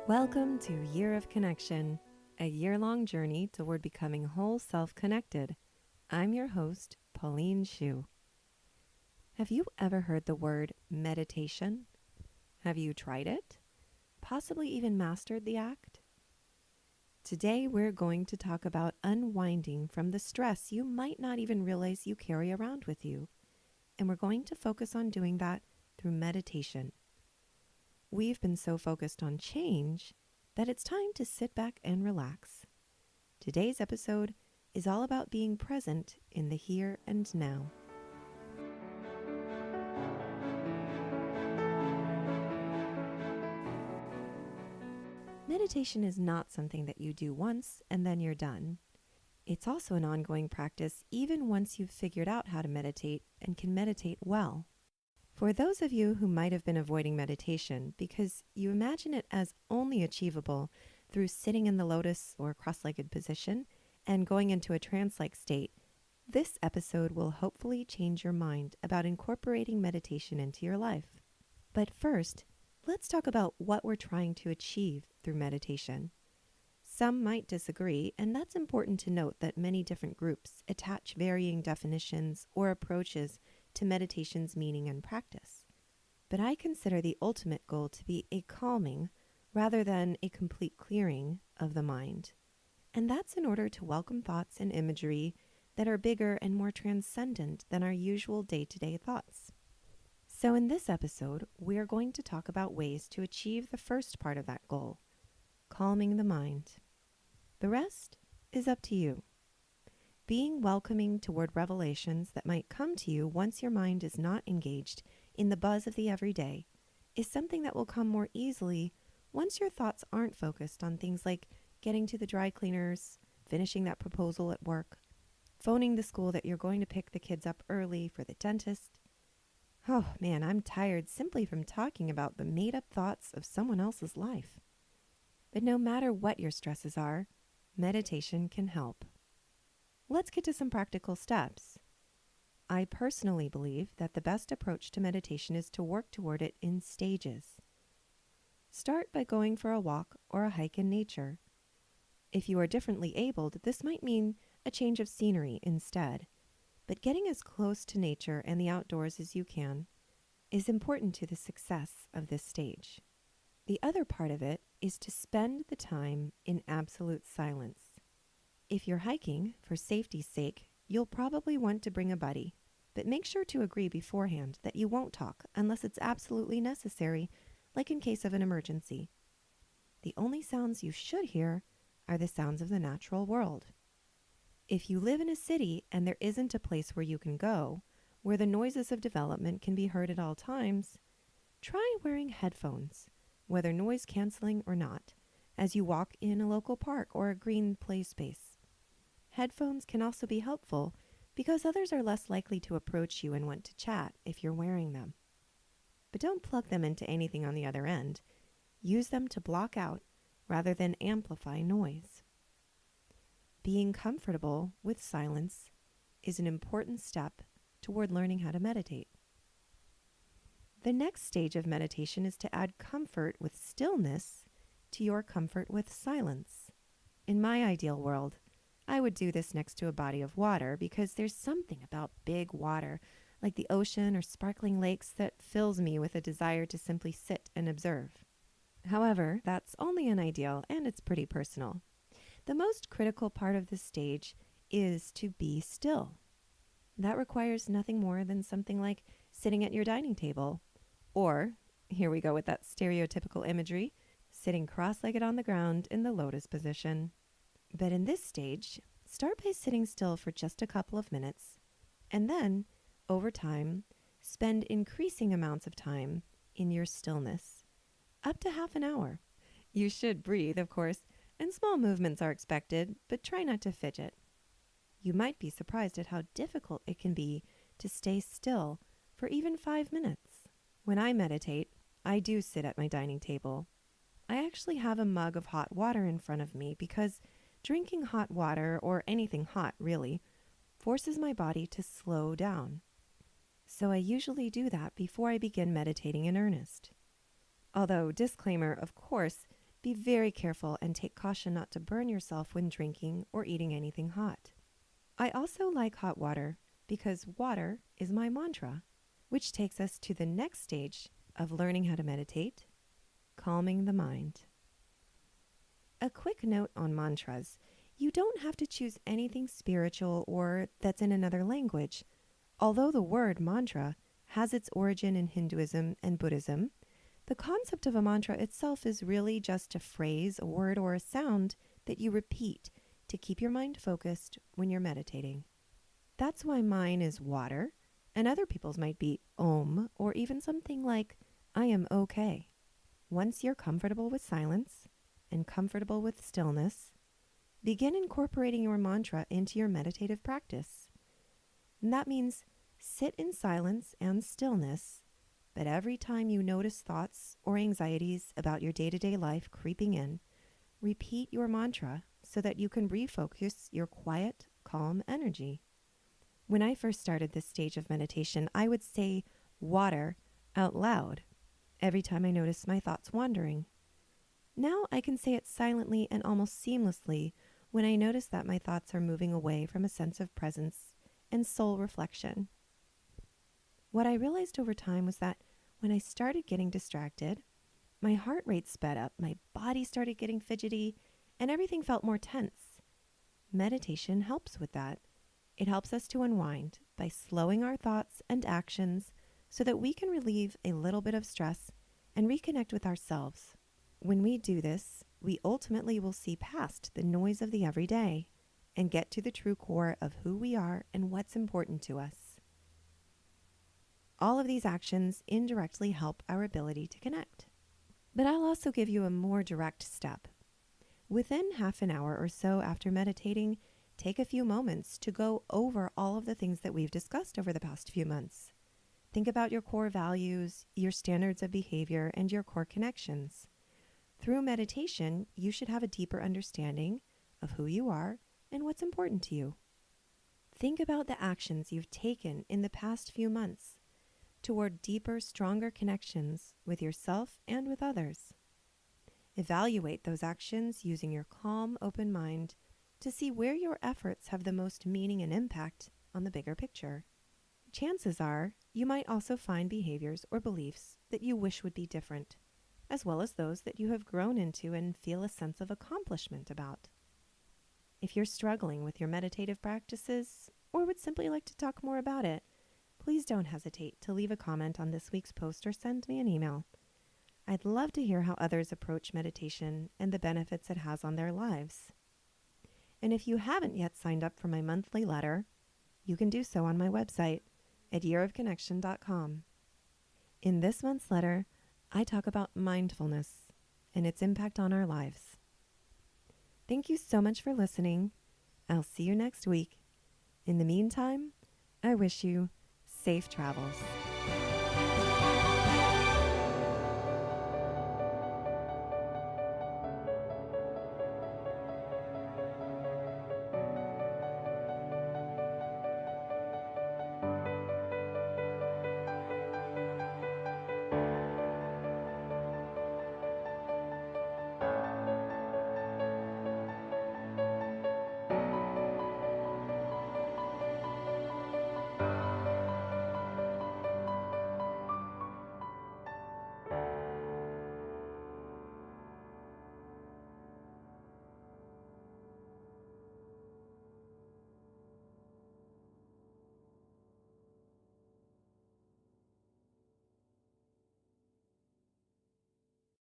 Welcome to Year of Connection, a year-long journey toward becoming whole self-connected. I'm your host, Pauline Shu. Have you ever heard the word meditation? Have you tried it? Possibly even mastered the act? Today we're going to talk about unwinding from the stress you might not even realize you carry around with you. And we're going to focus on doing that through meditation. We've been so focused on change that it's time to sit back and relax. Today's episode is all about being present in the here and now. Meditation is not something that you do once and then you're done. It's also an ongoing practice even once you've figured out how to meditate and can meditate well. For those of you who might have been avoiding meditation because you imagine it as only achievable through sitting in the lotus or cross-legged position and going into a trance-like state, this episode will hopefully change your mind about incorporating meditation into your life. But first, let's talk about what we're trying to achieve through meditation. Some might disagree, and that's important to note that many different groups attach varying definitions or approaches to meditation's meaning and practice. But I consider the ultimate goal to be a calming rather than a complete clearing of the mind. And that's in order to welcome thoughts and imagery that are bigger and more transcendent than our usual day-to-day thoughts. So in this episode, we're going to talk about ways to achieve the first part of that goal, calming the mind. The rest is up to you. Being welcoming toward revelations that might come to you once your mind is not engaged in the buzz of the everyday is something that will come more easily once your thoughts aren't focused on things like getting to the dry cleaners, finishing that proposal at work, phoning the school that you're going to pick the kids up early for the dentist. Oh man, I'm tired simply from talking about the made-up thoughts of someone else's life. But no matter what your stresses are, meditation can help. Let's get to some practical steps. I personally believe that the best approach to meditation is to work toward it in stages. Start by going for a walk or a hike in nature. If you are differently abled, this might mean a change of scenery instead, but getting as close to nature and the outdoors as you can is important to the success of this stage. The other part of it is to spend the time in absolute silence. If you're hiking, for safety's sake, you'll probably want to bring a buddy, but make sure to agree beforehand that you won't talk unless it's absolutely necessary, like in case of an emergency. The only sounds you should hear are the sounds of the natural world. If you live in a city and there isn't a place where you can go, where the noises of development can be heard at all times, try wearing headphones, whether noise canceling or not, as you walk in a local park or a green play space. Headphones can also be helpful because others are less likely to approach you and want to chat if you're wearing them. But don't plug them into anything on the other end. Use them to block out rather than amplify noise. Being comfortable with silence is an important step toward learning how to meditate. The next stage of meditation is to add comfort with stillness to your comfort with silence. In my ideal world, I would do this next to a body of water because there's something about big water, like the ocean or sparkling lakes, that fills me with a desire to simply sit and observe. However, that's only an ideal and it's pretty personal. The most critical part of this stage is to be still. That requires nothing more than something like sitting at your dining table, or, here we go with that stereotypical imagery, sitting cross-legged on the ground in the lotus position. But in this stage, start by sitting still for just a couple of minutes, and then, over time, spend increasing amounts of time in your stillness, up to half an hour. You should breathe, of course, and small movements are expected, but try not to fidget. You might be surprised at how difficult it can be to stay still for even 5 minutes. When I meditate, I do sit at my dining table. I actually have a mug of hot water in front of me because drinking hot water, or anything hot really, forces my body to slow down. So I usually do that before I begin meditating in earnest. Although, disclaimer, of course, Be very careful and take caution not to burn yourself when drinking or eating anything hot. I also like hot water because water is my mantra, which takes us to the next stage of learning how to meditate, calming the mind. A quick note on mantras. You don't have to choose anything spiritual or that's in another language. Although the word mantra has its origin in Hinduism and Buddhism, the concept of a mantra itself is really just a phrase, a word, or a sound that you repeat to keep your mind focused when you're meditating. That's why mine is water, and other people's might be Om, or even something like I am okay. Once you're comfortable with silence and comfortable with stillness, begin incorporating your mantra into your meditative practice. And that means sit in silence and stillness, but every time you notice thoughts or anxieties about your day-to-day life creeping in, repeat your mantra so that you can refocus your quiet, calm energy. When I first started this stage of meditation, I would say water out loud every time I noticed my thoughts wandering. Now I can say it silently and almost seamlessly when I notice that my thoughts are moving away from a sense of presence and soul reflection. What I realized over time was that when I started getting distracted, my heart rate sped up, my body started getting fidgety, and everything felt more tense. Meditation helps with that. It helps us to unwind by slowing our thoughts and actions so that we can relieve a little bit of stress and reconnect with ourselves. When we do this, we ultimately will see past the noise of the everyday and get to the true core of who we are and what's important to us. All of these actions indirectly help our ability to connect. But I'll also give you a more direct step. Within half an hour or so after meditating, take a few moments to go over all of the things that we've discussed over the past few months. Think about your core values, your standards of behavior, and your core connections. Through meditation, you should have a deeper understanding of who you are and what's important to you. Think about the actions you've taken in the past few months toward deeper, stronger connections with yourself and with others. Evaluate those actions using your calm, open mind to see where your efforts have the most meaning and impact on the bigger picture. Chances are you might also find behaviors or beliefs that you wish would be different, as well as those that you have grown into and feel a sense of accomplishment about. If you're struggling with your meditative practices or would simply like to talk more about it, please don't hesitate to leave a comment on this week's post or send me an email. I'd love to hear how others approach meditation and the benefits it has on their lives. And if you haven't yet signed up for my monthly letter, you can do so on my website at yearofconnection.com. In this month's letter, I talk about mindfulness and its impact on our lives. Thank you so much for listening. I'll see you next week. In the meantime, I wish you safe travels.